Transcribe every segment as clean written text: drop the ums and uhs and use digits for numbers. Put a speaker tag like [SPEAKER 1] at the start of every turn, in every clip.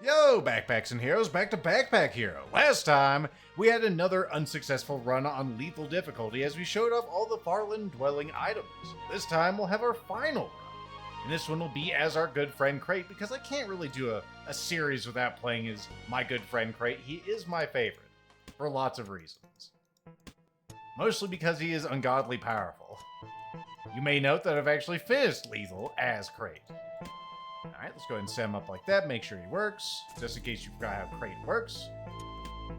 [SPEAKER 1] Yo, Backpacks and Heroes, back to Backpack Hero. Last time, we had another unsuccessful run on lethal difficulty as we showed off all the Farland dwelling items. This time, we'll have our final run. And this one will be as our good friend Crate, because I can't really do a series without playing as my good friend Crate. He is my favorite, for lots of reasons. Mostly because he is ungodly powerful. You may note that I've actually finished lethal as Crate. Alright, let's go ahead and set him up like that, make sure he works, just in case you forgot how Crate works.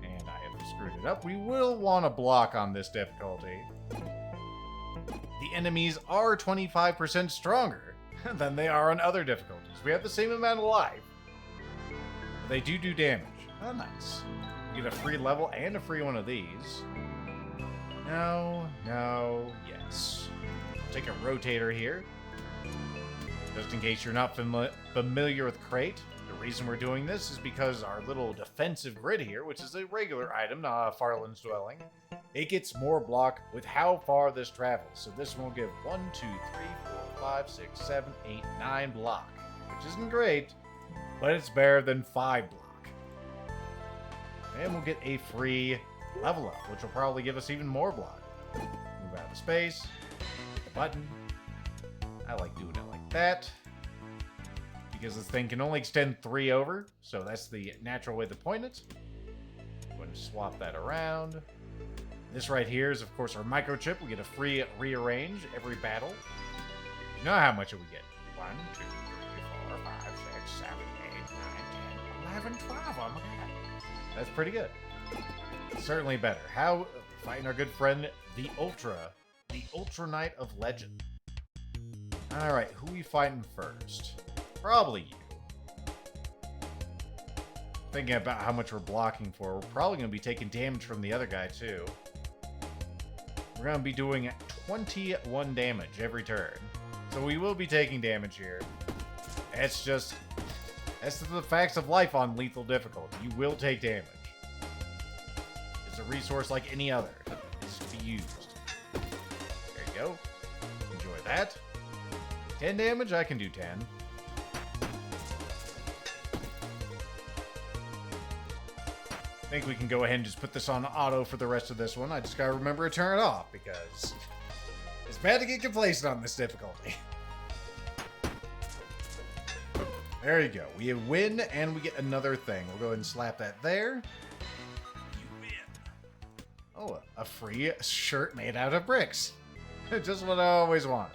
[SPEAKER 1] And I have screwed it up. We will want to block on this difficulty. The enemies are 25% stronger than they are on other difficulties. We have the same amount of life, but they do damage. Oh, nice. We get a free level and a free one of these. No, yes. I'll take a rotator here. Just in case you're not familiar with Crate, the reason we're doing this is because our little defensive grid here, which is a regular item, not Farland's dwelling, it gets more block with how far this travels. So this one will give 1, 2, 3, 4, 5, 6, 7, 8, 9 block, which isn't great, but it's better than 5 block. And we'll get a free level up, which will probably give us even more block. Move out of space, hit the button. I like doing it like that, because this thing can only extend 3 over, so that's the natural way to point it. Go ahead and swap that around. This right here is, of course, our microchip. We get a free rearrange every battle. You know how much it would get. 1, 2, 3, 4, 5, 6, 7, 8, 9, 10, 11, 12. Oh my god. That's pretty good. Certainly better. How fighting our good friend, the Ultra Knight of Legend. Alright, who are we fighting first? Probably you. Thinking about how much we're blocking for, we're probably going to be taking damage from the other guy, too. We're going to be doing 21 damage every turn. So we will be taking damage here. That's the facts of life on lethal difficulty. You will take damage. It's a resource like any other. It is to be used. There you go. Enjoy that. 10 damage? I can do 10. I think we can go ahead and just put this on auto for the rest of this one. I just gotta remember to turn it off, because it's bad to get complacent on this difficulty. There you go. We win, and we get another thing. We'll go ahead and slap that there. You win. Oh, a free shirt made out of bricks. Just what I always wanted.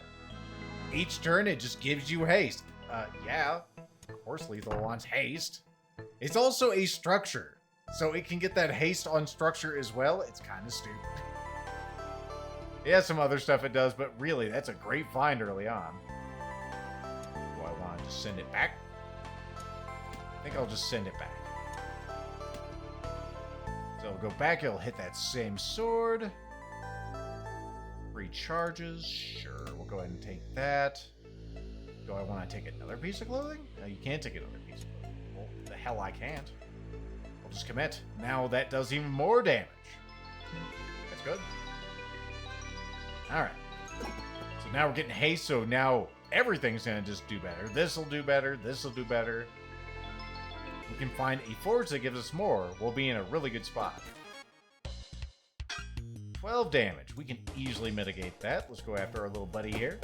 [SPEAKER 1] Each turn, it just gives you haste. Yeah. Of course lethal wants haste. It's also a structure, so it can get that haste on structure as well. It's kind of stupid. It has some other stuff it does, but really, that's a great find early on. Do I want to just send it back? I think I'll just send it back. So it'll go back, it'll hit that same sword. Recharges, sure, we'll go ahead and take that. Do I want to take another piece of clothing? No, you can't take another piece of clothing. Well, the hell I can't. I'll just commit. Now that does even more damage. That's good. Alright. So now we're getting haste, so now everything's going to just do better. This'll do better, this'll do better. We can find a forge that gives us more. We'll be in a really good spot. 12 damage. We can easily mitigate that. Let's go after our little buddy here.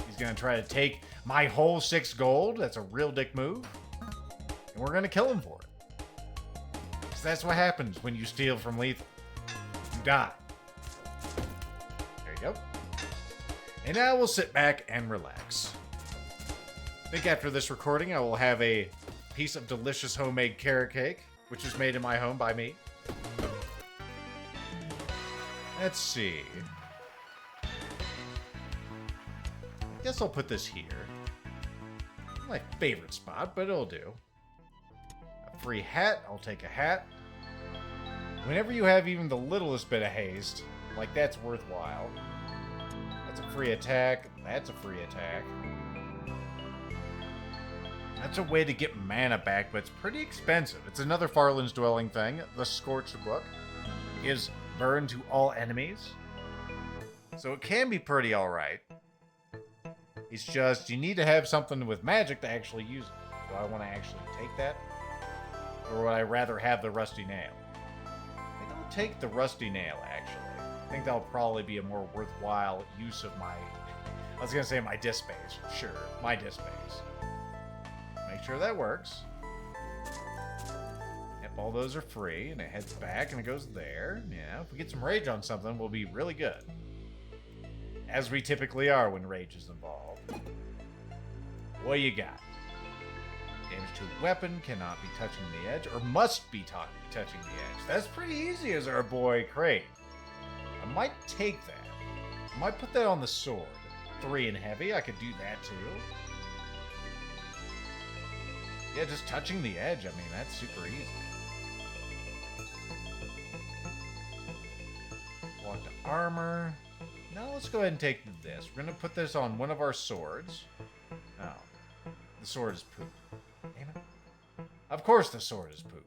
[SPEAKER 1] He's going to try to take my whole 6 gold. That's a real dick move. And we're going to kill him for it. Because that's what happens when you steal from lethal. You die. There you go. And now we'll sit back and relax. I think after this recording, I will have a piece of delicious homemade carrot cake, which was made in my home by me. Let's see. I guess I'll put this here. My favorite spot, but it'll do. A free hat. I'll take a hat. Whenever you have even the littlest bit of haste, like that's worthwhile. That's a free attack. That's a free attack. That's a way to get mana back, but it's pretty expensive. It's another Farland's Dwelling thing. The Scorched Book gives burn to all enemies. So it can be pretty alright. It's just, you need to have something with magic to actually use it. Do I want to actually take that? Or would I rather have the rusty nail? I think I'll take the rusty nail, actually. I think that'll probably be a more worthwhile use of my... I was going to say my disc base. Sure, my disc base. Make sure that works. Yep, all those are free, and it heads back, and it goes there. Yeah, if we get some rage on something, we'll be really good. As we typically are when rage is involved. What do you got? Damage to a weapon, cannot be touching the edge, or must be touching the edge. That's pretty easy as our boy Crate. I might take that. I might put that on the sword. 3 and heavy, I could do that too. Yeah, just touching the edge, I mean, that's super easy. Block the armor. Now let's go ahead and take this. We're going to put this on one of our swords. Oh. The sword is poop. Damn it. Of course the sword is poop.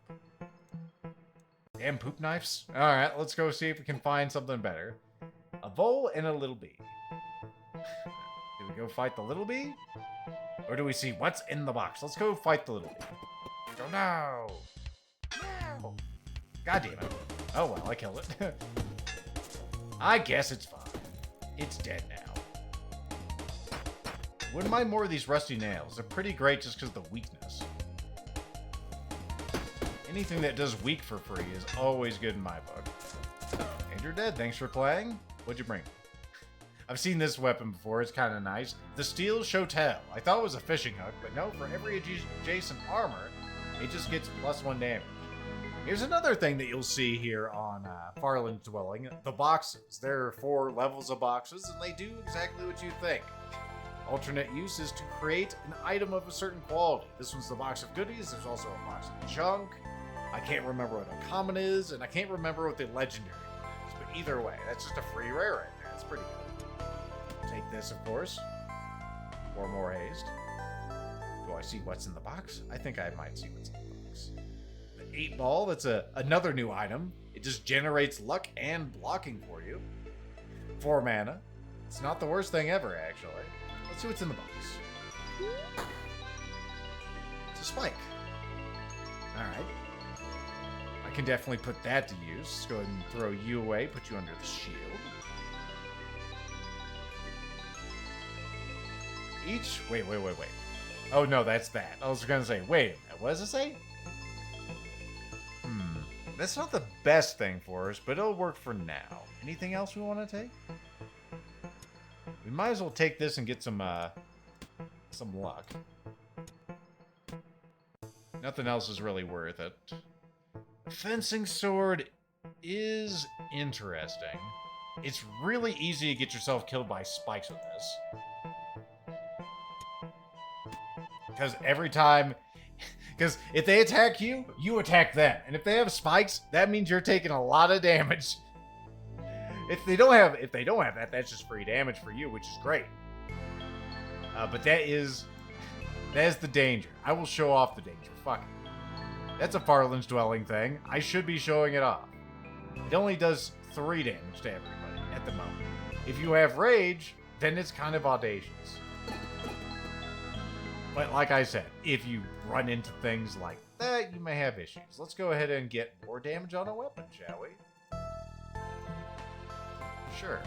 [SPEAKER 1] Damn poop knives. Alright, let's go see if we can find something better. A vole and a little bee. Do we go fight the little bee? Or do we see what's in the box? Let's go fight the little bee. Oh no! No! God damn it. Oh well, I killed it. I guess it's fine. It's dead now. Wouldn't mind more of these rusty nails. They're pretty great just because of the weakness. Anything that does weak for free is always good in my book. And you're dead. Thanks for playing. What'd you bring? I've seen this weapon before. It's kind of nice. The Steel Shotel. I thought it was a fishing hook, but no, for every adjacent armor, it just gets +1 damage. Here's another thing that you'll see here on Farland's Dwelling. The boxes. There are 4 levels of boxes, and they do exactly what you think. Alternate use is to create an item of a certain quality. This one's the box of goodies. There's also a box of junk. I can't remember what a common is, and I can't remember what the legendary is. But either way, that's just a free rare right there. It's pretty good. Take this, of course. 4 more haste. Do I see what's in the box? I think I might see what's in the box. The 8 ball, that's another new item. It just generates luck and blocking for you. 4 mana. It's not the worst thing ever, actually. Let's see what's in the box. It's a spike. Alright. I can definitely put that to use. Let's go ahead and throw you away, put you under the shield. Wait. Oh, no, that's that. I was gonna say, wait a minute, what does it say? That's not the best thing for us, but it'll work for now. Anything else we want to take? We might as well take this and get some luck. Nothing else is really worth it. Fencing sword is interesting. It's really easy to get yourself killed by spikes with this. Because every time... Because if they attack you, you attack them. And if they have spikes, that means you're taking a lot of damage. If they don't have that, that's just free damage for you, which is great. But that is the danger. I will show off the danger. Fuck it. That's a Farland's Dwelling thing. I should be showing it off. It only does 3 damage to everybody at the moment. If you have rage, then it's kind of audacious. But like I said, if you run into things like that, you may have issues. Let's go ahead and get more damage on a weapon, shall we? Sure.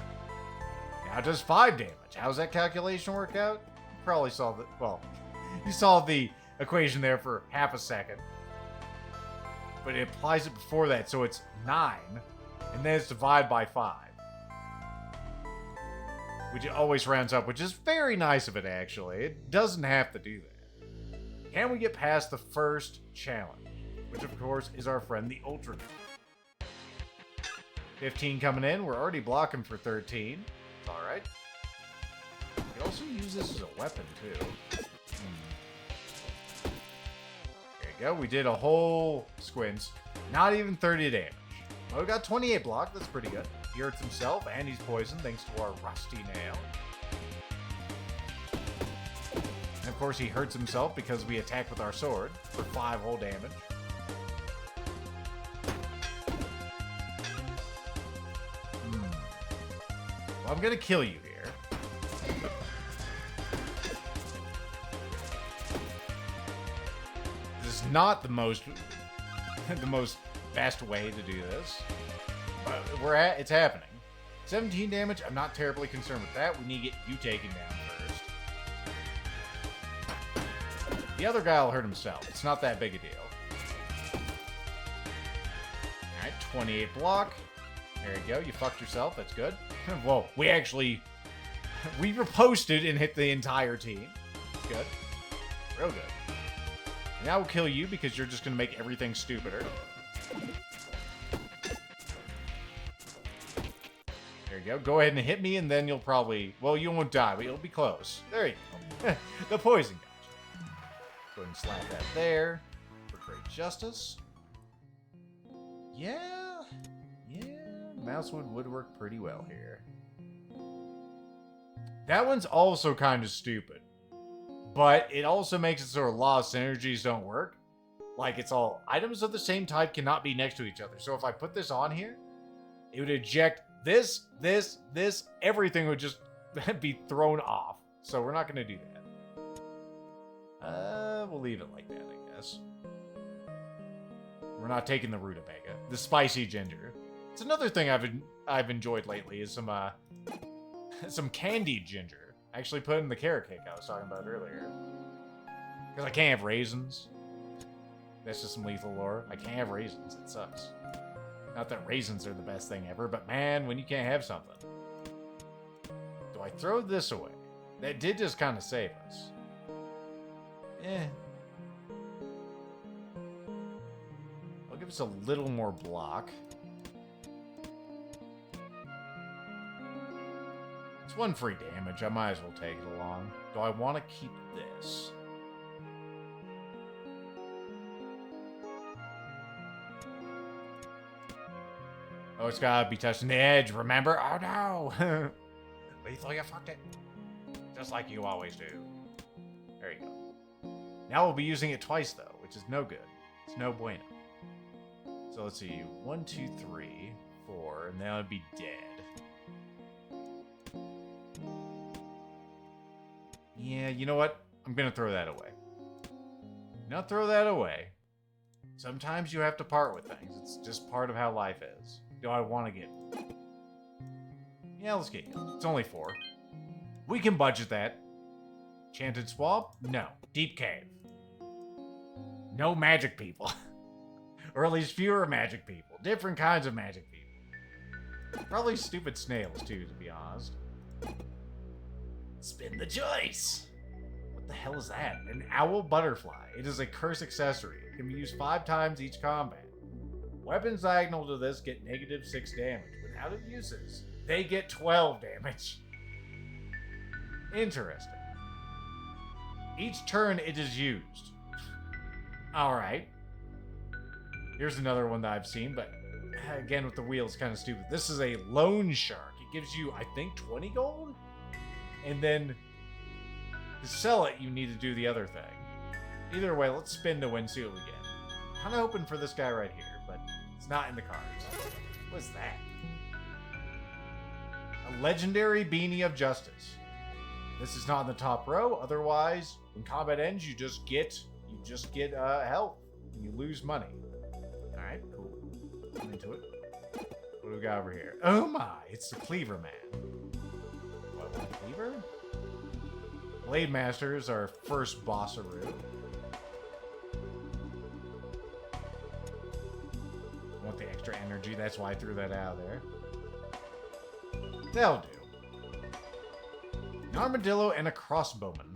[SPEAKER 1] Now it does 5 damage. How's that calculation work out? You probably saw the... Well, you saw the equation there for half a second. But it applies it before that, so it's 9. And then it's divided by 5. Which it always rounds up, which is very nice of it, actually. It doesn't have to do that. Can we get past the first challenge? Which, of course, is our friend the Ultra. 15 coming in. We're already blocking for 13. It's alright. You can also use this as a weapon, too. There you go. We did a whole squints. Not even 30 damage. Well, we got 28 block. That's pretty good. He hurts himself, and he's poisoned thanks to our rusty nail. And of course, he hurts himself because we attack with our sword for 5 whole damage. Well, I'm gonna kill you here. is not the most best way to do this, but it's happening. 17 damage. I'm not terribly concerned with that. We need to get you taken down first. The other guy will hurt himself. It's not that big a deal. All right, 28 block. There you go. You fucked yourself. That's good. Whoa, we riposted and hit the entire team. Good. Real good. And now we'll kill you because you're just going to make everything stupider. There you go. Go ahead and hit me, and then you'll probably... Well, you won't die, but you'll be close. There you go. The poison got you. Go ahead and slap that there for great justice. Yeah. Mousewood would work pretty well here. That one's also kind of stupid. But it also makes it so a lot of synergies don't work. Like, it's all items of the same type cannot be next to each other. So if I put this on here, it would eject this, everything would just be thrown off. So we're not going to do that. We'll leave it like that, I guess. We're not taking the rutabaga. The spicy ginger. It's another thing I've enjoyed lately is some candied ginger. I actually put in the carrot cake I was talking about earlier. Because I can't have raisins. That's just some lethal lore. I can't have raisins. It sucks. Not that raisins are the best thing ever, but man, when you can't have something. Do I throw this away? That did just kind of save us. I'll give us a little more block. It's one free damage. I might as well take it along. Do I want to keep this? Oh, it's gotta be touching the edge, remember? Oh no! Lethal, you fucked it. Just like you always do. There you go. Now we'll be using it twice, though, which is no good. It's no bueno. So let's see. 1, 2, 3, 4, and then I'd be dead. Yeah, you know what? I'm gonna throw that away. Not throw that away. Sometimes you have to part with things. It's just part of how life is. Do I want to get... Yeah, let's get you. It's only 4. We can budget that. Enchanted Swamp? No. Deep Cave. No magic people. Or at least fewer magic people. Different kinds of magic people. Probably stupid snails, too, to be honest. Spin the choice! What the hell is that? An owl butterfly. It is a curse accessory. It can be used 5 times each combat. Weapons diagonal to this get -6 damage. Without it uses, they get 12 damage. Interesting. Each turn it is used. Alright. Here's another one that I've seen, but again with the wheel it's kind of stupid. This is a loan shark. It gives you, I think, 20 gold? And then to sell it, you need to do the other thing. Either way, let's spin to win, see what we get. Kind of hoping for this guy right here, but it's not in the cards. What's that? A legendary beanie of justice. This is not in the top row. Otherwise, when combat ends, you just get health. And you lose money. All right, cool. I'm into it. What do we got over here? Oh my! It's the Cleaver Man. What, Cleaver? Blade Master is our first bossaroo. I want the extra energy, that's why I threw that out of there. That'll do. An armadillo and a crossbowman.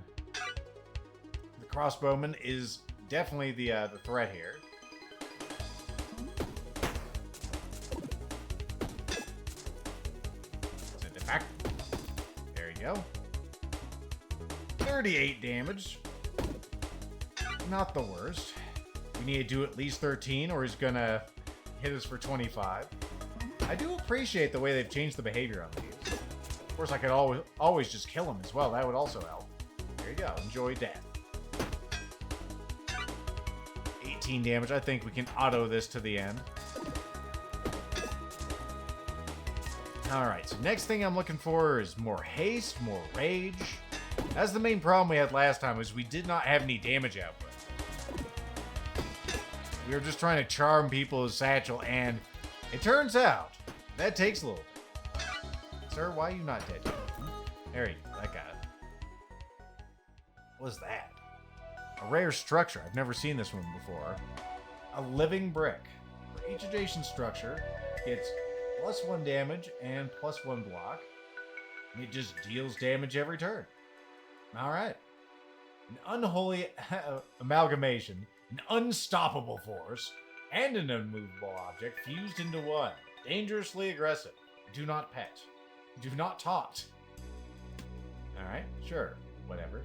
[SPEAKER 1] The crossbowman is definitely the threat here. Send it back. There you go. 38 damage. Not the worst. We need to do at least 13 or he's gonna hit us for 25. I do appreciate the way they've changed the behavior on these. Of course, I could always just kill him as well. That would also help. There you go. Enjoy death. 18 damage. I think we can auto this to the end. Alright, so next thing I'm looking for is more haste, more rage. That's the main problem we had last time, was we did not have any damage output. We were just trying to charm people with Satchel, and it turns out that takes a little bit. Sir, why are you not dead yet? There you go. That got it. What is that? A rare structure. I've never seen this one before. A living brick. For each adjacent structure, it's +1 damage and +1 block. And it just deals damage every turn. Alright. An unholy amalgamation, an unstoppable force, and an unmovable object fused into one. Dangerously aggressive. Do not pet. Do not taunt. Alright, sure. Whatever.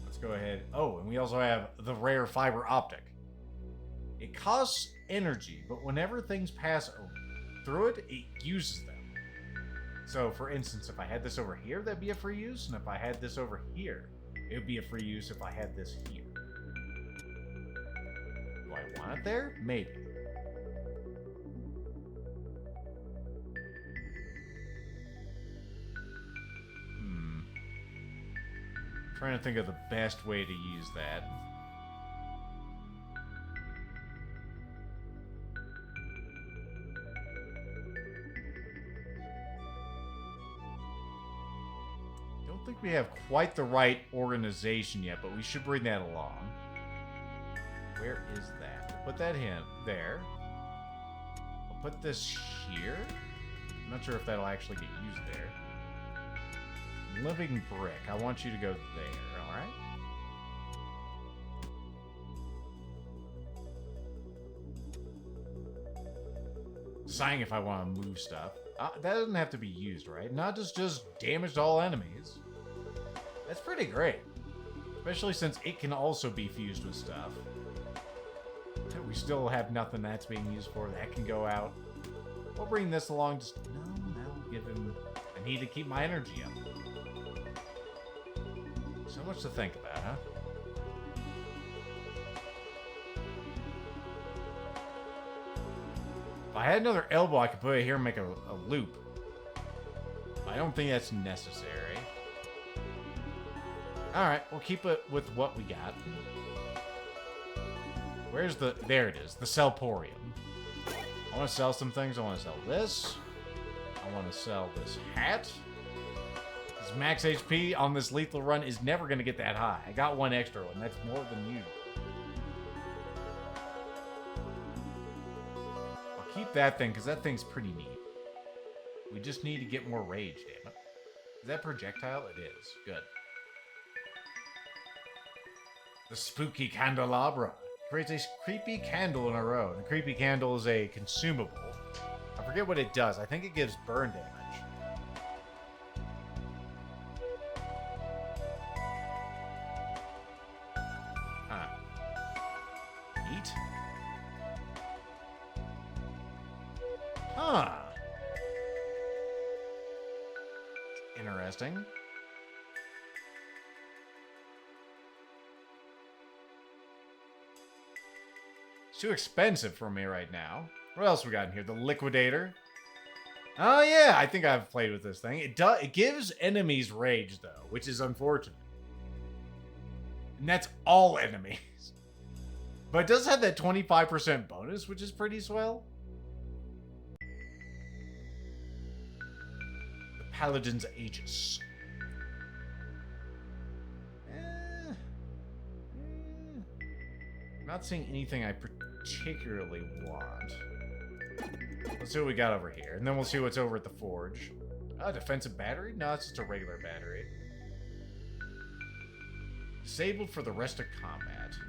[SPEAKER 1] Let's go ahead. Oh, and we also have the rare fiber optic. It costs energy, but whenever things pass through it, it uses them. So, for instance, if I had this over here, that'd be a free use, and if I had this over here, it would be a free use if I had this here. Do I want it there? Maybe. Trying to think of the best way to use that. Don't think we have quite the right organization yet, but we should bring that along. Where is that? We'll put that in there. I'll put this here. I'm not sure if that'll actually get used there. Living brick. I want you to go there, alright? Deciding if I want to move stuff. That doesn't have to be used, right? Not just damaged all enemies. That's pretty great. Especially since it can also be fused with stuff. We still have nothing that's being used for. That can go out. We'll bring this along. Just that'll give him... I need to keep my energy up. So much to think about, huh? If I had another elbow, I could put it here and make a loop. I don't think that's necessary. Alright, we'll keep it with what we got. Where's the... There it is. The Sellporium. I want to sell some things. I want to sell this. I want to sell this hat. This max HP on this lethal run is never going to get that high. I got one extra one. That's more than you. I'll keep that thing, because that thing's pretty neat. We just need to get more rage, damn it. Is that projectile? It is. Good. The spooky candelabra. Creates a creepy candle in a row. And a creepy candle is a consumable. I forget what it does. I think it gives burn damage. Huh. Eat? Huh. Interesting. It's too expensive for me right now. What else we got in here? The Liquidator. Oh yeah, I think I've played with this thing. It gives enemies rage though, which is unfortunate. And that's all enemies. But it does have that 25% bonus, which is pretty swell. The Paladin's Aegis. Not seeing anything I particularly want. Let's see what we got over here, and then we'll see what's over at the Forge. Defensive battery? No, it's just a regular battery. Disabled for the rest of combat. So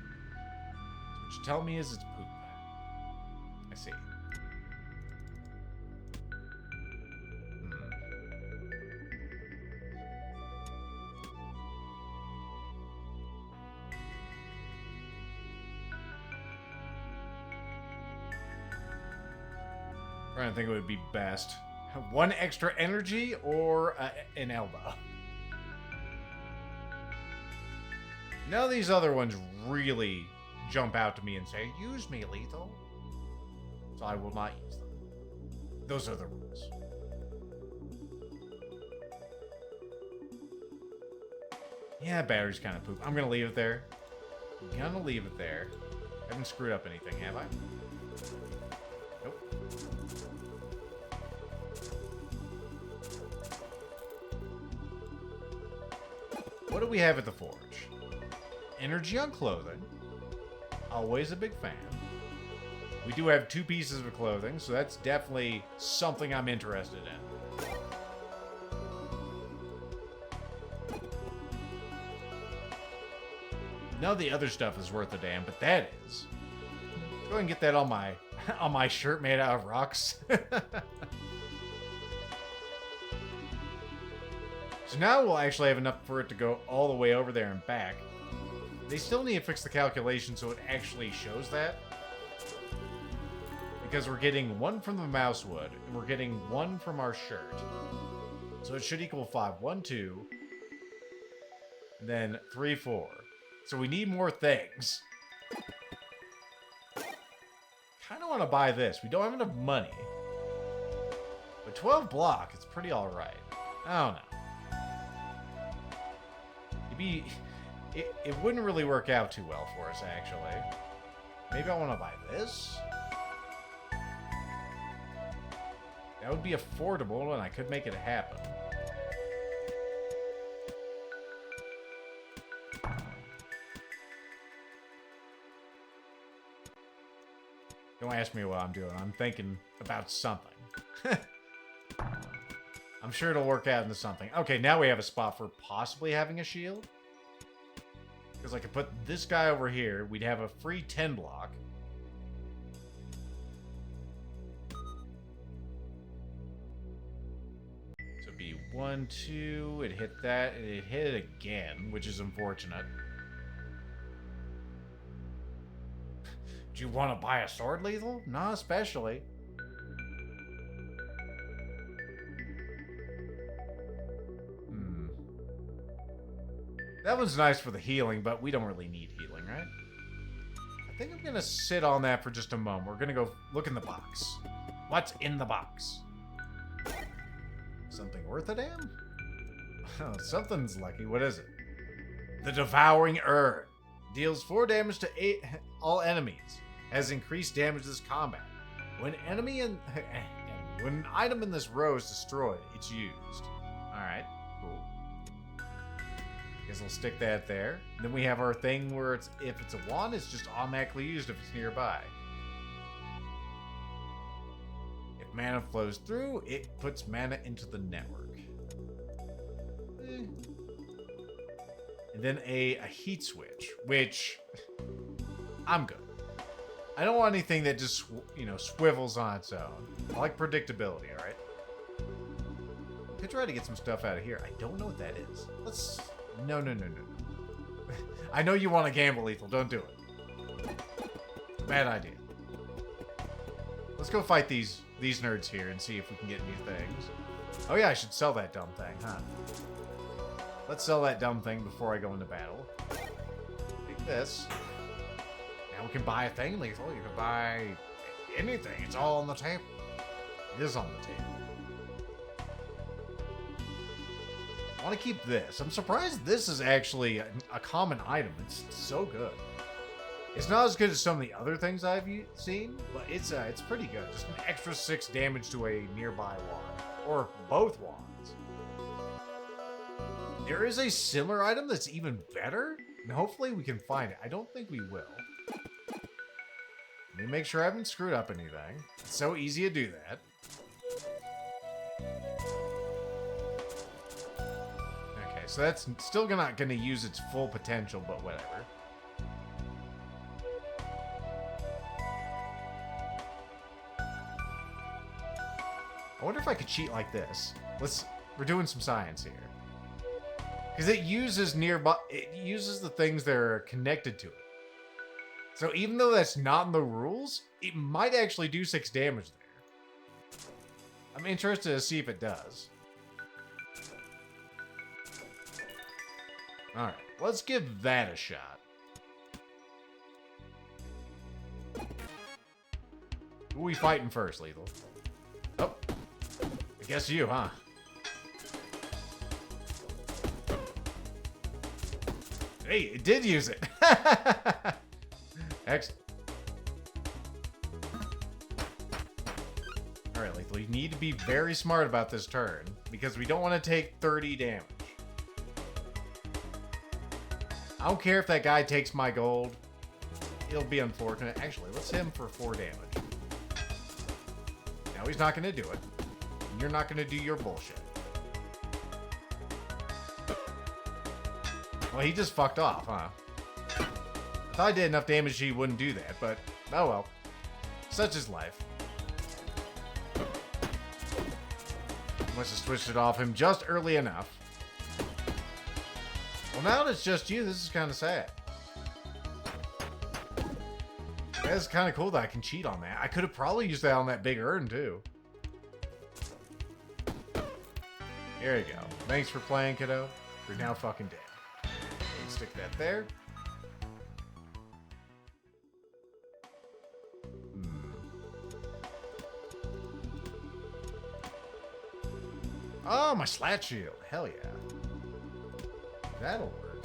[SPEAKER 1] what you tell me is it's poop. I see. Trying to think what would be best. One extra energy or an elbow. None of these other ones really jump out to me and say, use me, lethal. So I will not use them. Those are the rules. Yeah, battery's kind of poop. I'm going to leave it there. I'm going to leave it there. Haven't screwed up anything, have I? Nope. What do we have at the forge? Energy on clothing. Always a big fan. We do have 2 pieces of clothing, so that's definitely something I'm interested in. None of the other stuff is worth a damn, but that is. Let's go ahead and get that on my shirt made out of rocks. So now we'll actually have enough for it to go all the way over there and back. They still need to fix the calculation so it actually shows that. Because we're getting 1 from the mouse wood, and we're getting 1 from our shirt. So it should equal 5. 1, 2. And then 3, 4. So we need more things. Kind of want to buy this. We don't have enough money. But 12 block, it's pretty alright. I don't know. It wouldn't really work out too well for us, actually. Maybe I want to buy this? That would be affordable, and I could make it happen. Don't ask me what I'm doing. I'm thinking about something. I'm sure it'll work out into something. Okay, now we have a spot for possibly having a shield. Because I could put this guy over here. We'd have a free 10 block. So it'd be 1, 2. It hit that. And it hit it again, which is unfortunate. Do you want to buy a sword, Lethal? Not especially. That one's nice for the healing, but we don't really need healing, right? I think I'm going to sit on that for just a moment. We're going to go look in the box. What's in the box? Something worth a damn? Oh, something's lucky. What is it? The Devouring Urn. Deals 4 damage to all enemies. Has increased damage this combat. When an item in this row is destroyed, it's used. Alright, cool. Guess we'll stick that there. Then we have our thing where if it's a wand, it's just automatically used if it's nearby. If mana flows through, it puts mana into the network. And then a heat switch, which I'm good. I don't want anything that just, swivels on its own. I like predictability, alright? Could try to get some stuff out of here. I don't know what that is. Let's... No. I know you want to gamble, Lethal. Don't do it. Bad idea. Let's go fight these nerds here and see if we can get new things. Oh yeah, I should sell that dumb thing, huh? Let's sell that dumb thing before I go into battle. Take this. Now we can buy a thing, Lethal. You can buy anything. It's all on the table. It is on the table. I want to keep this. I'm surprised this is actually a common item. It's so good. It's not as good as some of the other things I've seen, but it's pretty good. Just an extra 6 damage to a nearby wand. Or both wands. There is a similar item that's even better, and hopefully we can find it. I don't think we will. Let me make sure I haven't screwed up anything. It's so easy to do that. So that's still not going to use its full potential, but whatever. I wonder if I could cheat like this. We're doing some science here. Because it uses the things that are connected to it. So even though that's not in the rules, it might actually do 6 damage there. I'm interested to see if it does. Alright, let's give that a shot. Who are we fighting first, Lethal? Oh, I guess you, huh? Hey, it did use it! Excellent. Alright, Lethal, you need to be very smart about this turn, because we don't want to take 30 damage. I don't care if that guy takes my gold. It'll be unfortunate. Actually, let's hit him for 4 damage. Now he's not going to do it. And you're not going to do your bullshit. Well, he just fucked off, huh? I thought I did enough damage he wouldn't do that, but oh well. Such is life. Must have switched it off him just early enough. Well, now that it's just you, this is kind of sad. That's kind of cool that I can cheat on that. I could have probably used that on that big urn, too. There you go. Thanks for playing, kiddo. You're now fucking dead. Stick that there. Oh, my slat shield. Hell yeah. That'll work.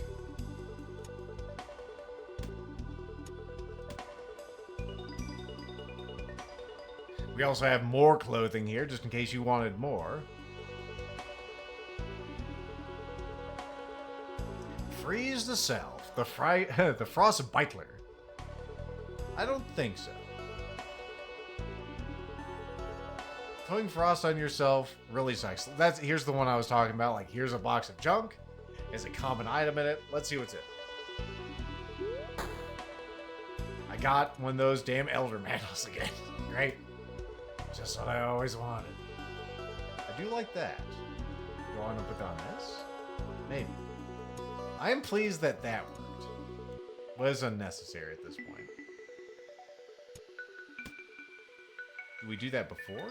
[SPEAKER 1] We also have more clothing here, just in case you wanted more. Freeze the self. The Frostbiteler. I don't think so. Putting frost on yourself really sucks. Here's the one I was talking about. Like, here's a box of junk. There's a common item in it. Let's see what's in it. I got one of those damn elder mantles again. Great. Just what I always wanted. I do like that. Do I want to put on this? Maybe. I am pleased that that worked. Was unnecessary at this point. Did we do that before? 1,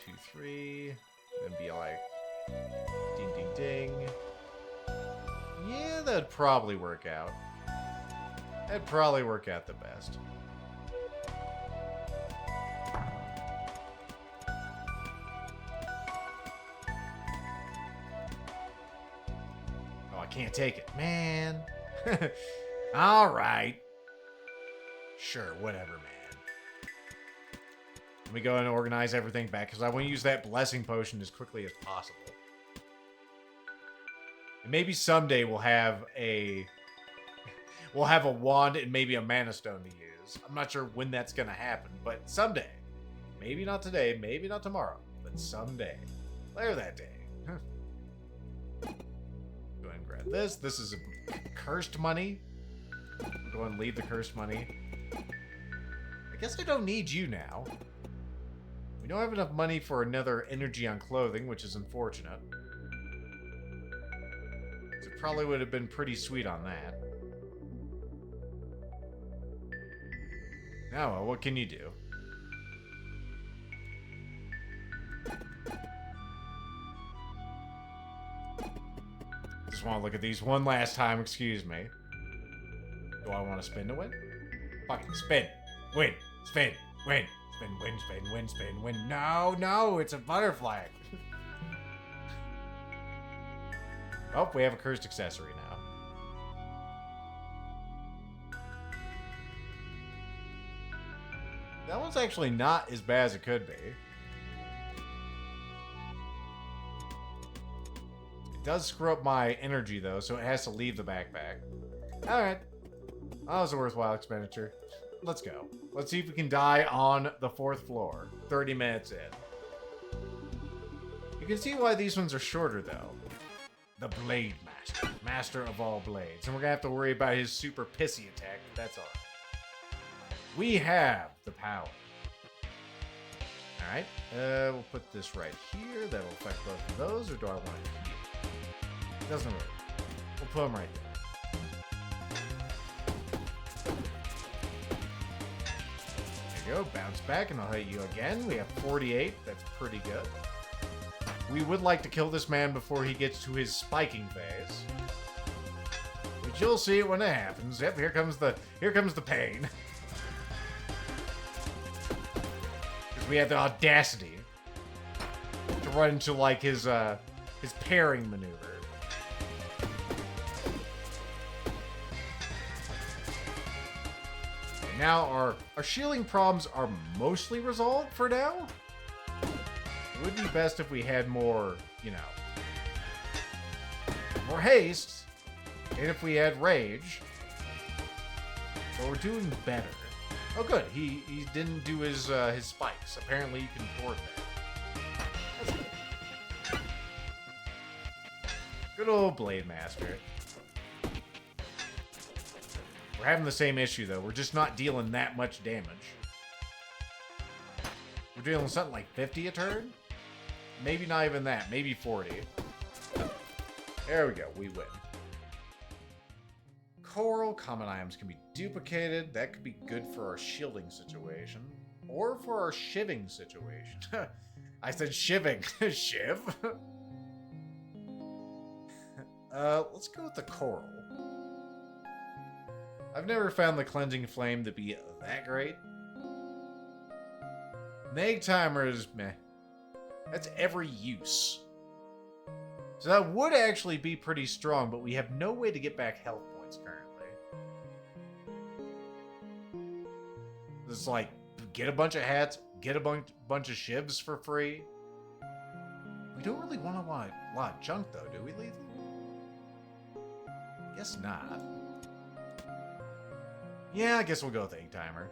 [SPEAKER 1] 2, 3. Then be like, ding, ding, ding. Yeah, that'd probably work out. That'd probably work out the best. Oh, I can't take it. Man. Alright. Sure, whatever, man. Let me go and organize everything back, because I want to use that blessing potion as quickly as possible. And maybe someday we'll have a wand and maybe a mana stone to use. I'm not sure when that's going to happen, but someday. Maybe not today, maybe not tomorrow, but someday. Later that day. Go ahead and grab this. This is a cursed money. Go ahead and leave the cursed money. I guess I don't need you now. We don't have enough money for another energy on clothing, which is unfortunate. So it probably would have been pretty sweet on that. Now, what can you do? Just want to look at these one last time, excuse me. Do I want to spin to win? Fucking spin. Win. Spin. Win. Spin, win, spin, win, spin, win. No, no, it's a butterfly. Oh, we have a cursed accessory now. That one's actually not as bad as it could be. It does screw up my energy, though, so it has to leave the backpack. Alright. That was a worthwhile expenditure. Let's go. Let's see if we can die on the 4th floor. 30 minutes in. You can see why these ones are shorter, though. The Blade Master. Master of all blades. And we're going to have to worry about his super pissy attack, but that's all right. We have the power. Alright. We'll put this right here. That'll affect both of those, or do I want it here? It doesn't really. We'll put them right there. Go, bounce back, and I'll hit you again. We have 48. That's pretty good. We would like to kill this man before he gets to his spiking phase. But you'll see it when it happens. Yep, here comes the pain. Because we have the audacity to run into like his parrying maneuver. Now our shielding problems are mostly resolved for now. It would be best if we had more, you know, more haste, and if we had rage. But we're doing better. Oh, good. He didn't do his spikes. Apparently, you can board that. That's good. Good old Blade Master. We're having the same issue, though. We're just not dealing that much damage. We're dealing something like 50 a turn? Maybe not even that. Maybe 40. There we go. We win. Coral common items can be duplicated. That could be good for our shielding situation. Or for our shiving situation. I said shiving. Shiv? Let's go with the coral. I've never found the cleansing flame to be that great. Neg timer is meh. That's every use. So that would actually be pretty strong, but we have no way to get back health points currently. This is like, get a bunch of hats, get a bunch of shivs for free. We don't really want a lot of junk though, do we, Lethal? Guess not. Yeah, I guess we'll go with egg timer.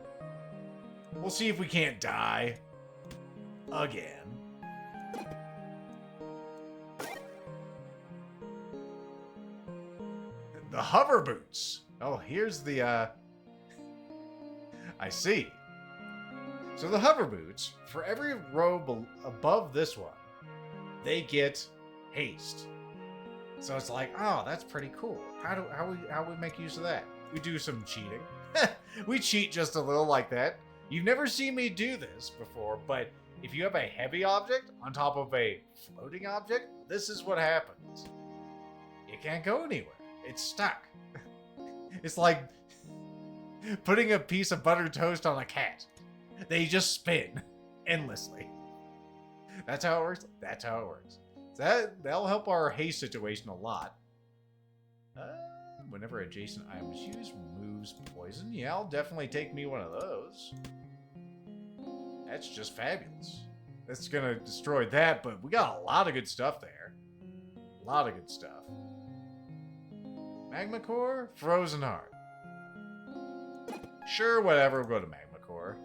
[SPEAKER 1] We'll see if we can't die. Again. The hover boots. Oh, here's the, I see. So the hover boots, for every row above this one, they get haste. So it's like, oh, that's pretty cool. How we make use of that? We do some cheating. We cheat just a little like that. You've never seen me do this before, but if you have a heavy object on top of a floating object, this is what happens. You can't go anywhere. It's stuck. It's like putting a piece of buttered toast on a cat. They just spin endlessly. That's how it works. That's how it works. That'll help our haste situation a lot. Whenever adjacent item is used, removes poison. Yeah, I'll definitely take me one of those. That's just fabulous. That's gonna destroy that, but we got a lot of good stuff there. A lot of good stuff. Magma Core? Frozen Heart. Sure, whatever, we'll go to Magma Core.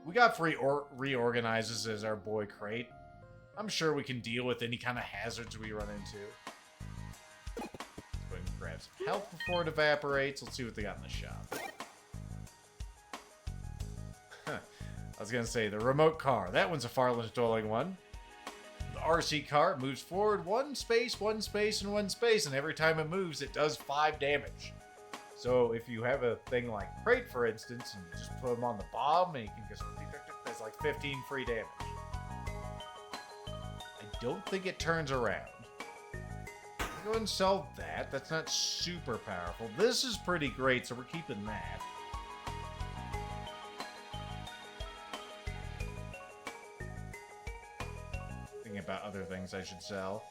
[SPEAKER 1] We got free reorganizes as our boy Crate. I'm sure we can deal with any kind of hazards we run into. Let's go ahead and grab some health before it evaporates. Let's see what they got in the shop. I was going to say, the remote car. That one's a Farland dwelling one. The RC car moves forward one space, and one space, and every time it moves, it does 5 damage. So if you have a thing like Crate, for instance, and you just put him on the bomb, and you can just... That's like 15 free damage. I don't think it turns around. Go ahead and sell that. That's not super powerful. This is pretty great, so we're keeping that. Thinking about other things I should sell.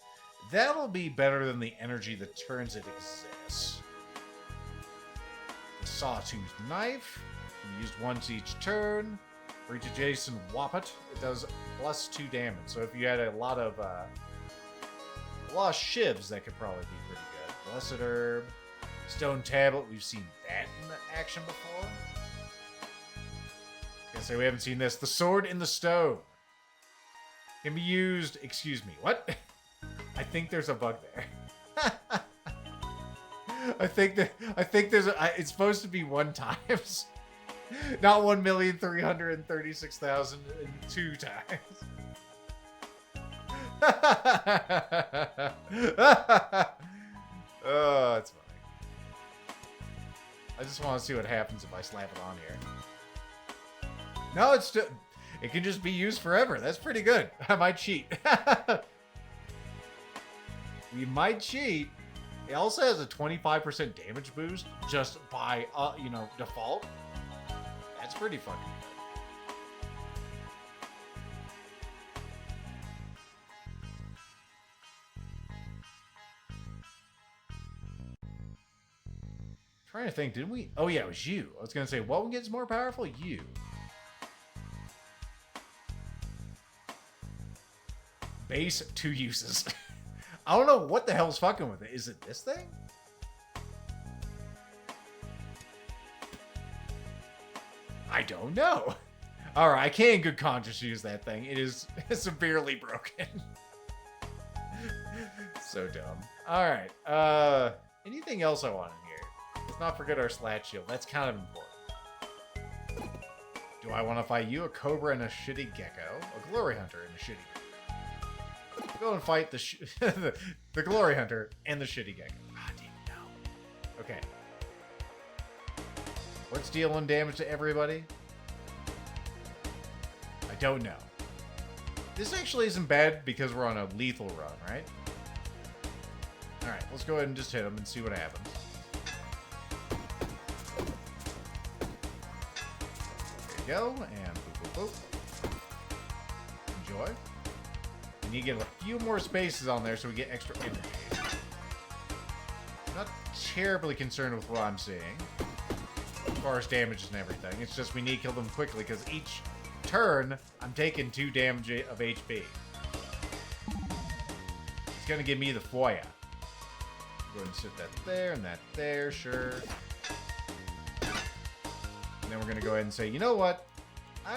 [SPEAKER 1] That'll be better than the energy that turns it exists. The sawtooth knife. Used once each turn. For each adjacent Wappet, it does +2 damage. So if you had a lot of shivs, that could probably be pretty good. Blessed Herb, Stone Tablet. We've seen that in action before. I was gonna say we haven't seen this. The Sword in the Stone can be used. Excuse me. What? I think there's a bug there. I think there's it's supposed to be 1 times. Not 1,336,002 times. Oh, that's funny. I just want to see what happens if I slap it on here. No, it's still... It can just be used forever. That's pretty good. I might cheat. We might cheat. It also has a 25% damage boost just by, default. That's pretty fucking good. Trying to think, didn't we? Oh yeah, it was you. I was gonna say, what one gets more powerful? You. Base, 2 uses. I don't know what the hell's fucking with it. Is it this thing? I don't know. Alright, I can't in good conscience use that thing. It is severely broken. So dumb. Alright, anything else I want in here? Let's not forget our slat shield. That's kind of important. Do I want to fight you, a cobra and a shitty gecko? A glory hunter and a shitty gecko? Go and fight the the glory hunter and the shitty gecko. God damn, no. Okay. What's dealing damage to everybody? I don't know. This actually isn't bad because we're on a lethal run, right? Alright, let's go ahead and just hit him and see what happens. There you go, and boop, boop, boop. Enjoy. We need to get a few more spaces on there so we get extra energy. I'm not terribly concerned with what I'm seeing as far as damages and everything. It's just we need to kill them quickly because each turn I'm taking 2 damage of HP. It's gonna give me the foya. Go ahead and sit that there and that there, sure. And then we're gonna go ahead and say, you know what? I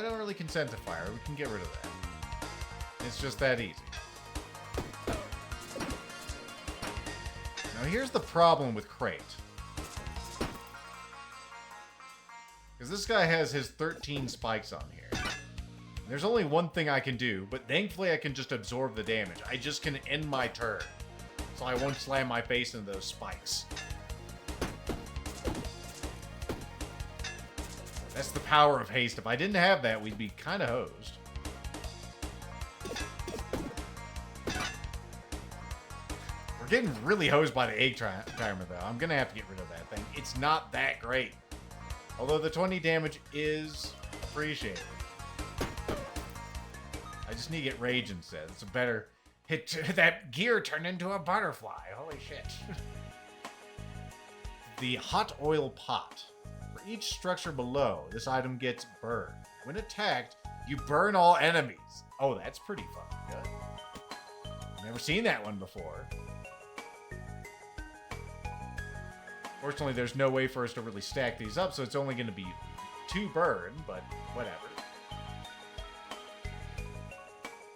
[SPEAKER 1] don't really consent to fire. We can get rid of that. It's just that easy. Now here's the problem with Crate. Because this guy has his 13 spikes on here. There's only one thing I can do, but thankfully I can just absorb the damage. I just can end my turn. So I won't slam my face into those spikes. That's the power of haste. If I didn't have that, we'd be kind of hosed. We're getting really hosed by the egg timer, though. I'm going to have to get rid of that thing. It's not that great. Although the 20 damage is appreciated. I just need to get rage instead. It's a better hit. That gear turned into a butterfly. Holy shit. The hot oil pot. For each structure below, this item gets burned. When attacked, you burn all enemies. Oh, that's pretty fucking good. Never seen that one before. Fortunately, there's no way for us to really stack these up, so it's only going to be 2 burn, but whatever.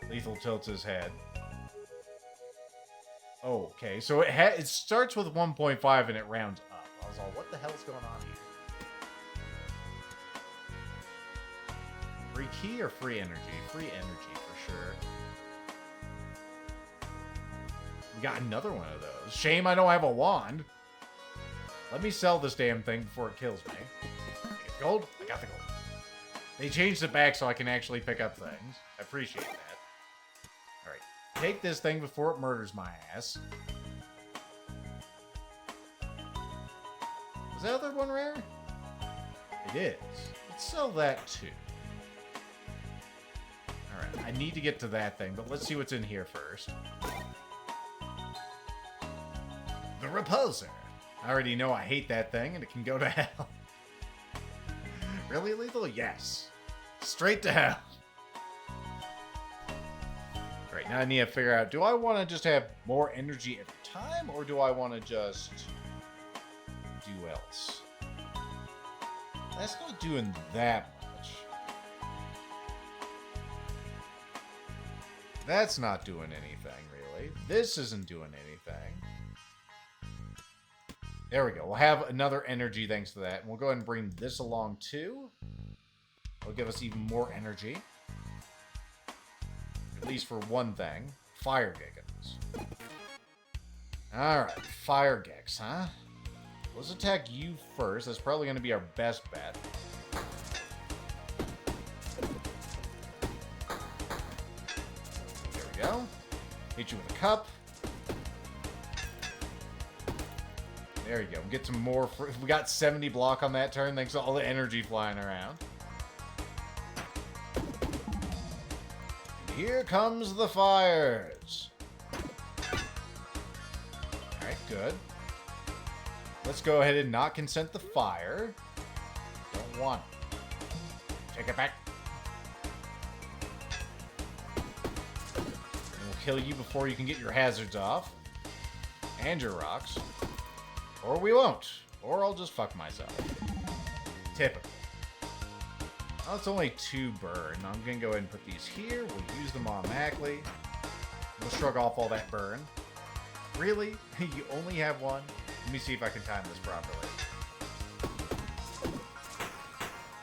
[SPEAKER 1] Lethal tilts his head. Oh, okay, so it starts with 1.5 and it rounds up. I was all, what the hell is going on here? Free key or free energy? Free energy for sure. We got another one of those. Shame I don't have a wand. Let me sell this damn thing before it kills me. Gold? I got the gold. They changed it back so I can actually pick up things. I appreciate that. Alright. Take this thing before it murders my ass. Is that other one rare? It is. Let's sell that too. Alright, I need to get to that thing, but let's see what's in here first. The Repulsor. I already know I hate that thing, and it can go to hell. Really lethal? Yes. Straight to hell. Alright, now I need to figure out, do I want to just have more energy every time, or do I want to just do else? That's not doing that much. That's not doing anything, really. This isn't doing anything. There we go. We'll have another energy thanks to that. And we'll go ahead and bring this along too. It'll give us even more energy. At least for one thing. Fire Geckos. Alright, Fire Gex, huh? Let's attack you first. That's probably going to be our best bet. There we go. Hit you with a cup. There you go. Get some more. We got 70 block on that turn thanks to all the energy flying around. Here comes the fires. Alright, good. Let's go ahead and not consent the fire. Don't want it. Take it back. We'll kill you before you can get your hazards off. And your rocks. Or we won't. Or I'll just fuck myself. Typical. Oh, it's only 2 burn. I'm gonna go ahead and put these here. We'll use them automatically. We'll shrug off all that burn. Really? You only have 1? Let me see if I can time this properly.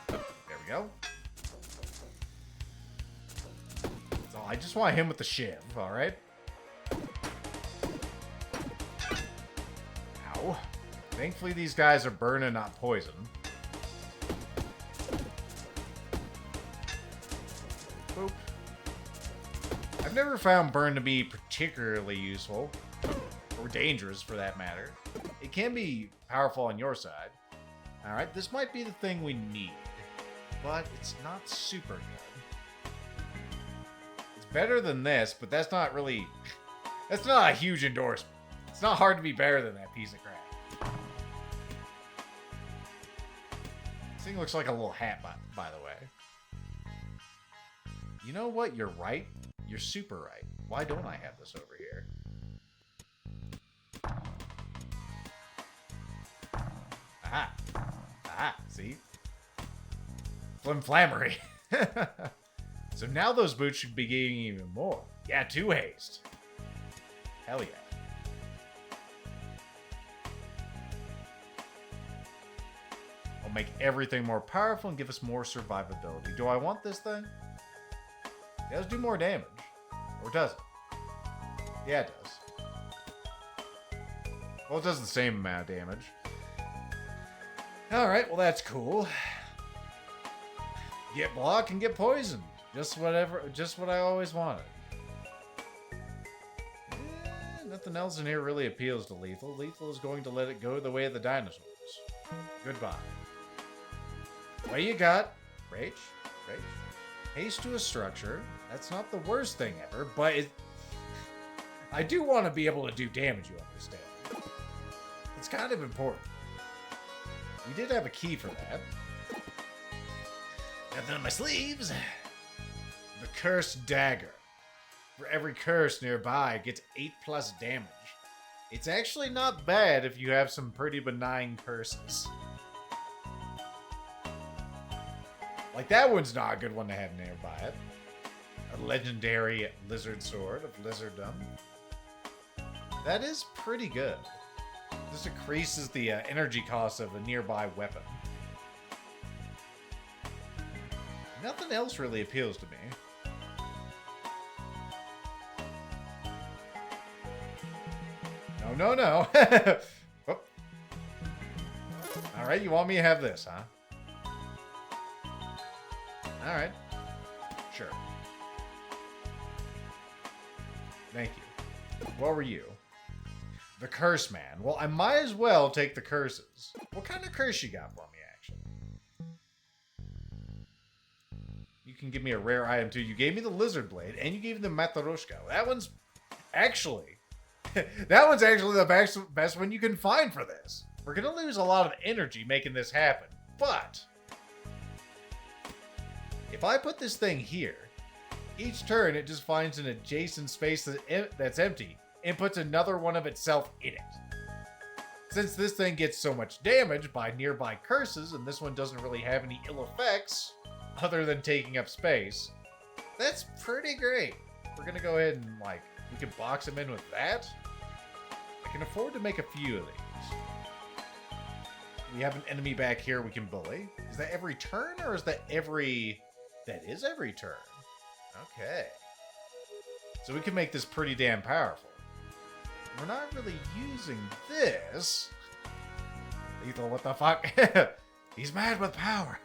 [SPEAKER 1] There we go. So I just want him with the shiv, alright? Ow. Thankfully these guys are burn and not poison. Boop. I've never found burn to be particularly useful. Or dangerous, for that matter. It can be powerful on your side. Alright, this might be the thing we need. But it's not super good. It's better than this, but that's not really... That's not a huge endorsement. It's not hard to be better than that piece of crap. This thing looks like a little hat, by the way. You know what? You're right. You're super right. Why don't I have this over here? Aha. Aha. See? Flammery. So now those boots should be getting even more. Yeah, 2 haste. Hell yeah. I'll make everything more powerful and give us more survivability. Do I want this thing? It does do more damage. Or does it? Yeah, it does. Well, it does the same amount of damage. Alright, well that's cool. Get block and get poisoned. Just what I always wanted. Nothing else in here really appeals to Lethal. Lethal is going to let it go the way of the dinosaurs. Goodbye. What you got? Rage? Rage? Haste to a structure. That's not the worst thing ever, but I do want to be able to do damage, you understand. It's kind of important. We did have a key for that. Nothing on my sleeves. The Cursed Dagger. For every curse nearby, it gets 8+ damage. It's actually not bad if you have some pretty benign curses. Like, that one's not a good one to have nearby it. A legendary lizard sword of lizarddom. That is pretty good. This increases the energy cost of a nearby weapon. Nothing else really appeals to me. No, no, no. Oh. Alright, you want me to have this, huh? Alright. Sure. Thank you. What were you? The Curse Man. Well, I might as well take the curses. What kind of curse you got for me, actually? You can give me a rare item, too. You gave me the Lizard Blade, and you gave me the Matryoshka. That one's actually... that one's actually the best one you can find for this. We're going to lose a lot of energy making this happen, but... if I put this thing here, each turn it just finds an adjacent space that's empty and puts another one of itself in it. Since this thing gets so much damage by nearby curses, and this one doesn't really have any ill effects other than taking up space, that's pretty great. We're gonna go ahead and, like, we can box him in with that. I can afford to make a few of these. We have an enemy back here we can bully. Is that every turn, or is that every... that is every turn. Okay. So we can make this pretty damn powerful. We're not really using this. Lethal, what the fuck? He's mad with power.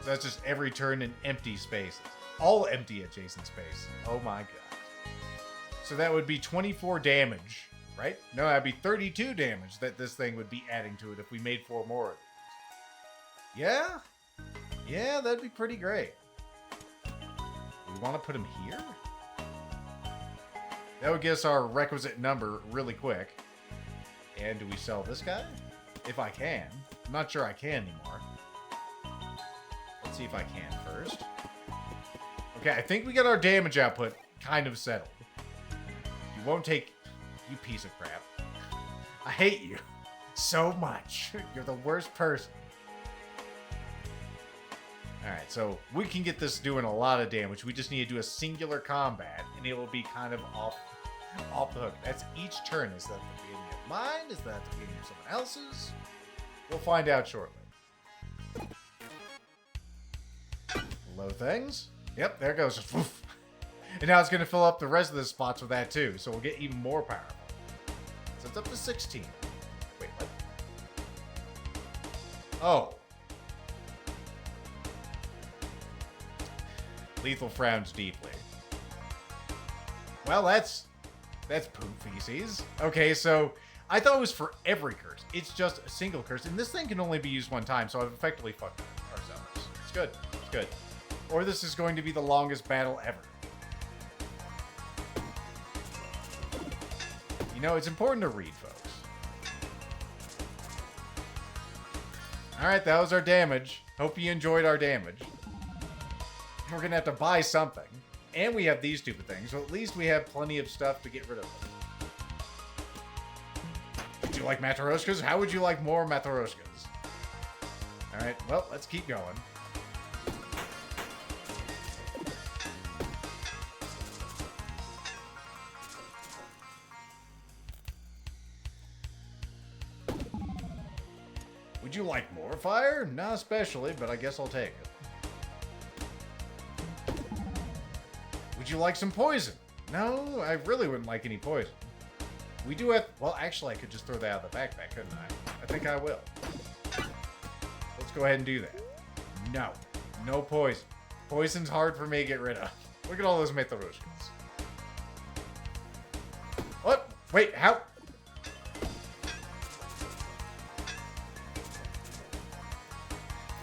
[SPEAKER 1] So that's just every turn in empty spaces. All empty adjacent spaces. Oh my god. So that would be 24 damage, right? No, that'd be 32 damage that this thing would be adding to it if we made 4 more of these. Yeah? Yeah, that'd be pretty great. We want to put him here? That would get us our requisite number really quick. And do we sell this guy? If I can. I'm not sure I can anymore. Let's see if I can first. Okay, I think we got our damage output kind of settled. You won't take... You piece of crap. I hate you so much. You're the worst person. Alright, so we can get this doing a lot of damage. We just need to do a singular combat, and it will be kind of off the hook. That's each turn. Is that the beginning of mine? Is that the beginning of someone else's? We'll find out shortly. Low things. Yep, there it goes. And now it's going to fill up the rest of the spots with that too, so we'll get even more powerful. So it's up to 16. Wait, what? Oh. Lethal frowns deeply. Well, that's poop feces. Okay, so I thought it was for every curse. It's just a single curse, and this thing can only be used one time, so I've effectively fucked ourselves. It's good. It's good. Or this is going to be the longest battle ever. You know, it's important to read, folks. Alright, that was our damage. Hope you enjoyed our damage. We're going to have to buy something. And we have these stupid things, so at least we have plenty of stuff to get rid of them. Would you like Matryoshkas? How would you like more Matryoshkas? Alright, well, let's keep going. Would you like more fire? Not especially, but I guess I'll take it. Would you like some poison? No, I really wouldn't like any poison. We do have... Well, actually, I could just throw that out of the backpack, couldn't I? I think I will. Let's go ahead and do that. No. No poison. Poison's hard for me to get rid of. Look at all those Matryoshkas. What? Wait, how...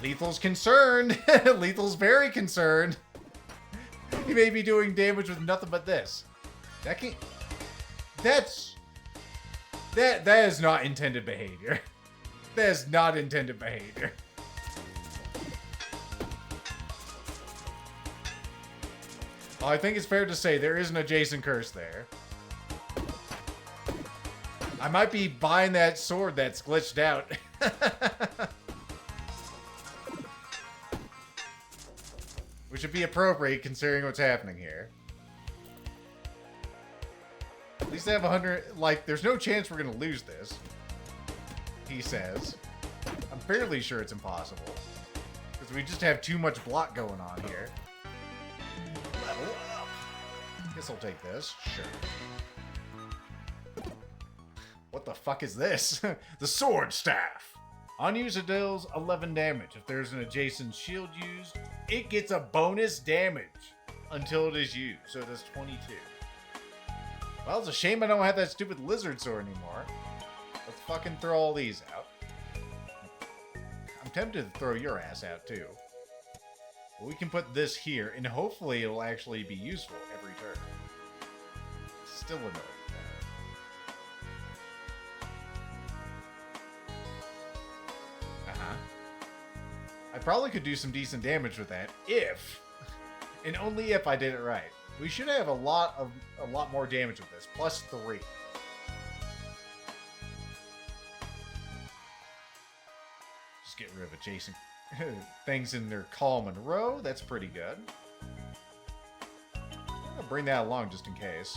[SPEAKER 1] Lethal's concerned. Lethal's very concerned. He may be doing damage with nothing but this. That can... That is not intended behavior. That is not intended behavior. Well, I think it's fair to say there is an adjacent curse there. I might be buying that sword that's glitched out. Which would be appropriate considering what's happening here. At least I have 100... Like, there's no chance we're going to lose this. He says. I'm fairly sure it's impossible. Because we just have too much block going on here. Level up. Guess I'll take this. Sure. What the fuck is this? The sword staff. On use, it deals 11 damage. If there's an adjacent shield used, it gets a bonus damage until it is used. So it does 22. Well, it's a shame I don't have that stupid lizard sword anymore. Let's fucking throw all these out. I'm tempted to throw your ass out too. But we can put this here, and hopefully it'll actually be useful every turn. Still annoying. I probably could do some decent damage with that if, and only if I did it right. We should have a lot more damage with this, plus 3. Just get rid of adjacent things in their column in a row. That's pretty good. I'm gonna bring that along just in case.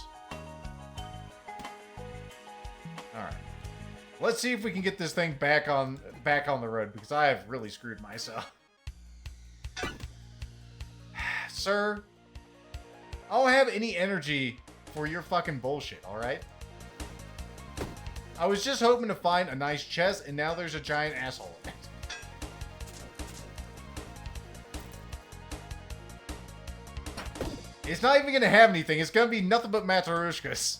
[SPEAKER 1] All right. Let's see if we can get this thing back on the road, because I have really screwed myself. Sir, I don't have any energy for your fucking bullshit, alright? I was just hoping to find a nice chest, and now there's a giant asshole in it. It's not even gonna have anything. It's gonna be nothing but Matryoshkas.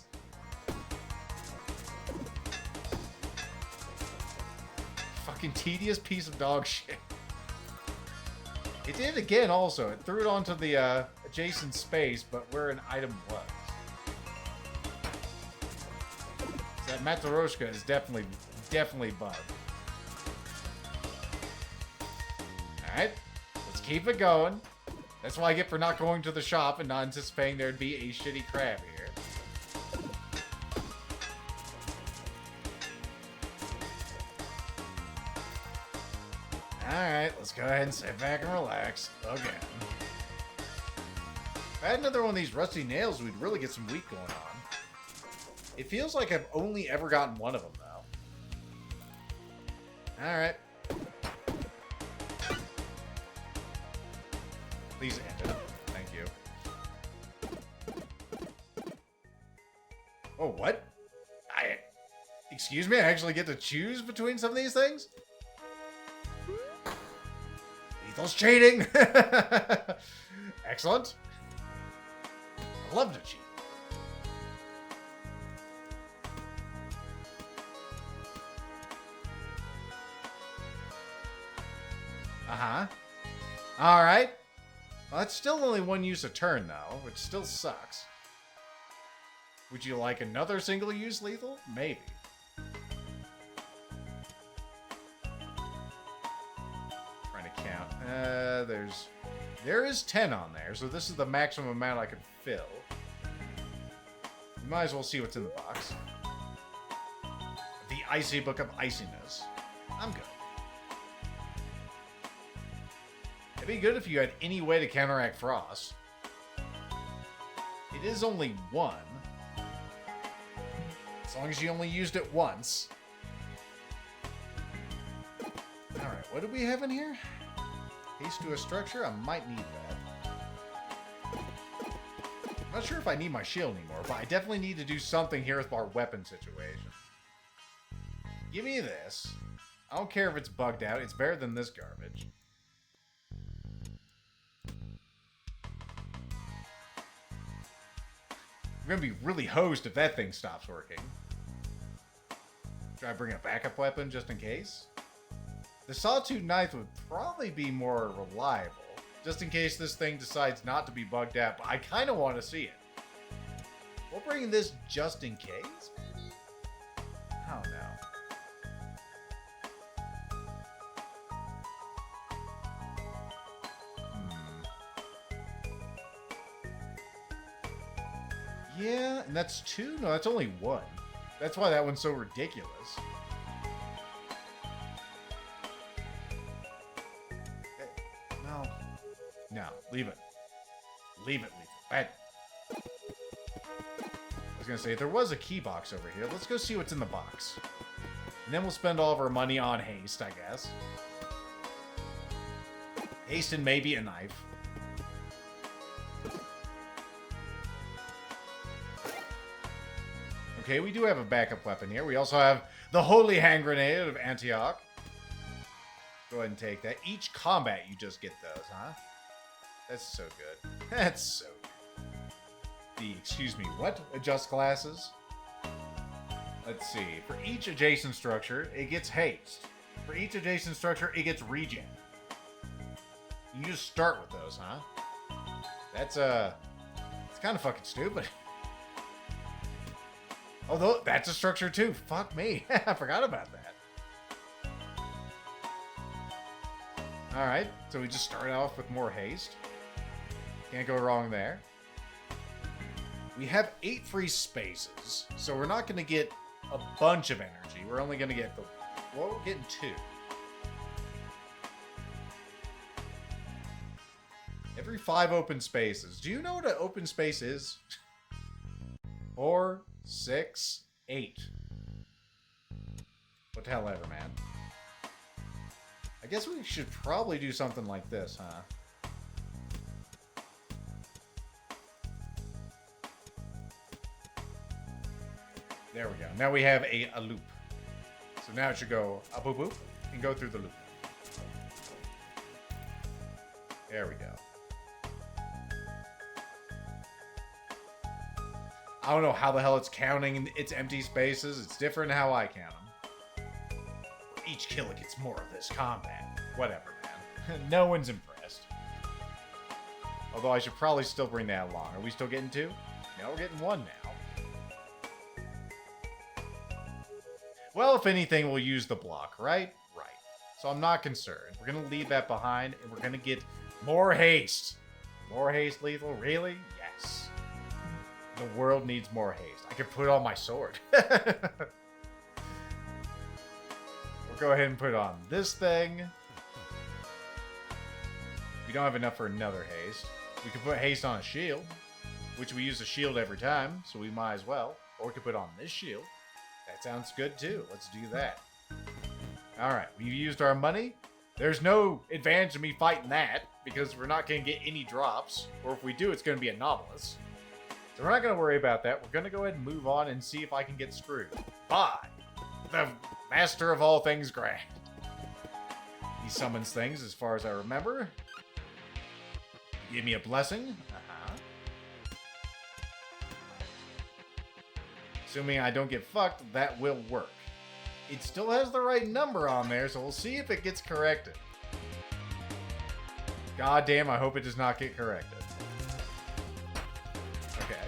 [SPEAKER 1] Fucking tedious piece of dog shit. It did it again also. It threw it onto the adjacent space, but where an item was. Matryoshka is definitely bugged. Alright, let's keep it going. That's what I get for not going to the shop and not anticipating there'd be a shitty crab here. Alright, let's go ahead and sit back and relax again. If I had another one of these rusty nails, we'd really get some wheat going on. It feels like I've only ever gotten one of them, though. Alright. Please end it. Thank you. Oh, what? Excuse me? I actually get to choose between some of these things? Lethal's cheating! Excellent. I love to cheat. Uh-huh. Alright. Well, that's still only one use a turn, though, which still sucks. Would you like another single-use lethal? Maybe. Trying to count. There is 10 on there, so this is the maximum amount I could fill. You might as well see what's in the box. The Icy Book of Iciness. I'm good. It'd be good if you had any way to counteract frost. It is only one. As long as you only used it once. Alright, what do we have in here? Haste to a structure? I might need that. I'm not sure if I need my shield anymore, but I definitely need to do something here with our weapon situation. Give me this. I don't care if it's bugged out. It's better than this garbage. I'm gonna be really hosed if that thing stops working. Should I bring a backup weapon just in case? The sawtooth knife would probably be more reliable, just in case this thing decides not to be bugged out, but I kind of want to see it. We'll bring this just in case, maybe? I don't know. Yeah, and that's 2? No, that's only 1. That's why that one's so ridiculous. No. No, leave it. Leave it. Bad. I was gonna say, there was a key box over here. Let's go see what's in the box. And then we'll spend all of our money on haste, I guess. Haste and maybe a knife. Okay, we do have a backup weapon here. We also have the Holy Hand Grenade of Antioch. Go ahead and take that. Each combat, you just get those, huh? That's so good. That's so good. Excuse me, what? Adjust glasses? Let's see. For each adjacent structure, it gets haste. For each adjacent structure, it gets regen. You just start with those, huh? That's, it's kind of fucking stupid. Although, that's a structure too. Fuck me. I forgot about that. Alright, so we just start off with more haste. Can't go wrong there. We have 8 free spaces, so we're not going to get a bunch of energy. We're only going to get well, we're getting 2. Every 5 open spaces. Do you know what an open space is? 4, 6, 8. What the hell ever, man. I guess we should probably do something like this, huh? There we go. Now we have a loop. So now it should go up, boop, boop, and go through the loop. There we go. I don't know how the hell it's counting its empty spaces. It's different how I count them. Each kill it gets more of this combat. Whatever, man. No one's impressed. Although I should probably still bring that along. Are we still getting 2? No, we're getting 1 now. Well, if anything, we'll use the block, right? Right. So I'm not concerned. We're going to leave that behind, and we're going to get more haste. More haste, Lethal? Really? Yes. The world needs more haste. I could put on my sword. We'll go ahead and put on this thing. We don't have enough for another haste. We could put haste on a shield, which we use a shield every time, so we might as well. Or we could put on this shield. That sounds good too. Let's do that. Alright, we've used our money. There's no advantage to me fighting that, because we're not going to get any drops. Or if we do, it's going to be anomalous. So we're not going to worry about that. We're going to go ahead and move on and see if I can get screwed. By the master of all things grand. He summons things as far as I remember. Give me a blessing. Assuming I don't get fucked, that will work. It still has the right number on there, so we'll see if it gets corrected. God damn, I hope it does not get corrected. Okay.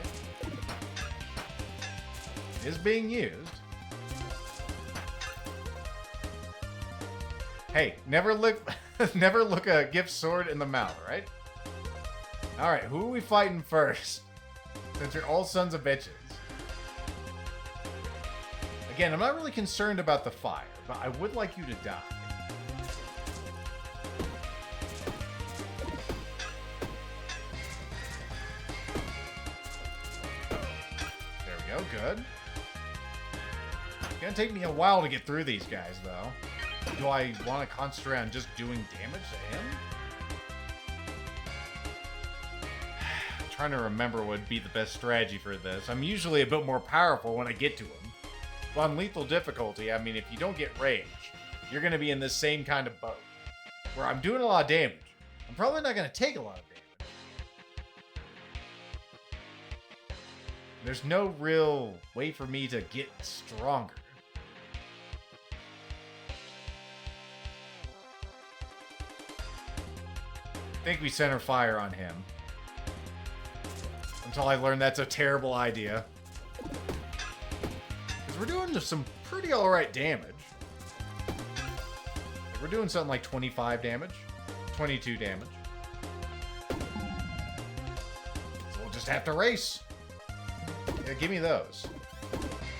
[SPEAKER 1] It is being used. Hey, never look a gift sword in the mouth, right? Alright, who are we fighting first? Since you're all sons of bitches. Again, I'm not really concerned about the fire, but I would like you to die. There we go, good. It's gonna take me a while to get through these guys, though. Do I want to concentrate on just doing damage to him? I'm trying to remember what would be the best strategy for this. I'm usually a bit more powerful when I get to him. But on lethal difficulty, I mean, if you don't get rage, you're going to be in this same kind of boat. Where I'm doing a lot of damage. I'm probably not going to take a lot of damage. There's no real way for me to get stronger. I think we center fire on him. Until I learn that's a terrible idea. Because we're doing some pretty alright damage. Like we're doing something like 25 damage. 22 damage. So we'll just have to race. Yeah, give me those.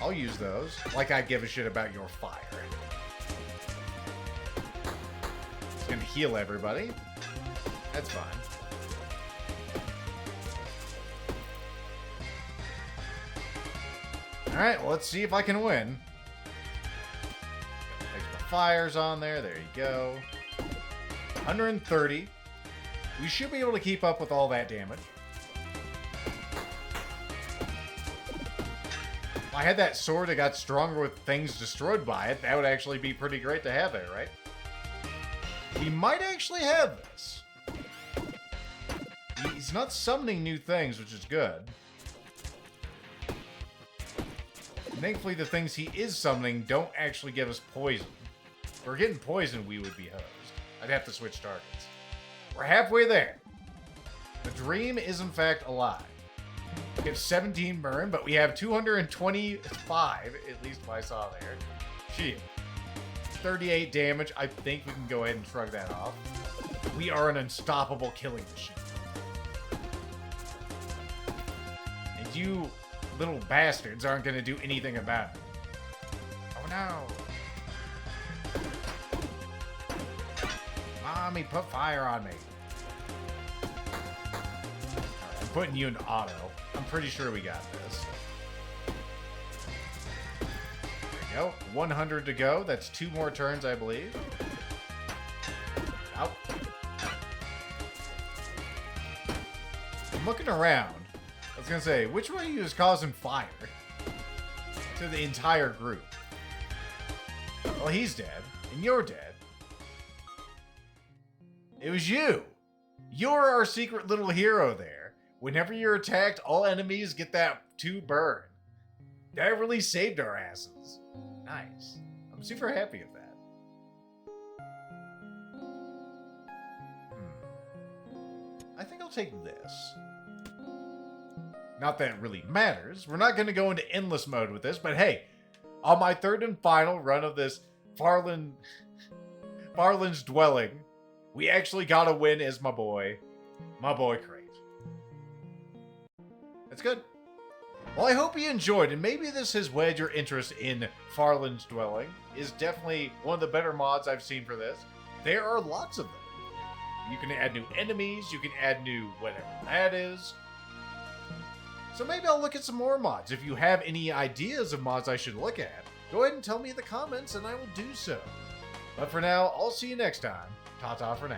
[SPEAKER 1] I'll use those. Like I give a shit about your fire. It's gonna heal everybody. That's fine. Alright, well, let's see if I can win. Place the fires on there. There you go. 130. We should be able to keep up with all that damage. If I had that sword that got stronger with things destroyed by it, that would actually be pretty great to have there, right? We might actually have this. He's not summoning new things, which is good. And thankfully, the things he is summoning don't actually give us poison. If we're getting poisoned, we would be hosed. I'd have to switch targets. We're halfway there. The dream is, in fact, alive. We have 17 burn, but we have 225, at least what I saw there. Shit. 38 damage. I think we can go ahead and shrug that off. We are an unstoppable killing machine. And you little bastards aren't going to do anything about it. Oh no. Mommy, put fire on me. Alright, I'm putting you in auto. I'm pretty sure we got this. There we go. 100 to go. That's 2 more turns, I believe. Out. I'm looking around. I was going to say, which one of you is causing fire to the entire group? Well, he's dead, and you're dead. It was you. You're our secret little hero there. Whenever you're attacked, all enemies get that 2 burn. That really saved our asses. Nice. I'm super happy with that. I think I'll take this. Not that it really matters. We're not going to go into endless mode with this, but hey, on my third and final run of this Farland's Dwelling, we actually got a win as my boy Crate. That's good. Well, I hope you enjoyed, and maybe this has wed your interest in Farland's Dwelling. Is definitely one of the better mods I've seen for this. There are lots of them. You can add new enemies, you can add new whatever that is. So maybe I'll look at some more mods. If you have any ideas of mods I should look at, go ahead and tell me in the comments and I will do so. But for now, I'll see you next time. Ta-ta for now.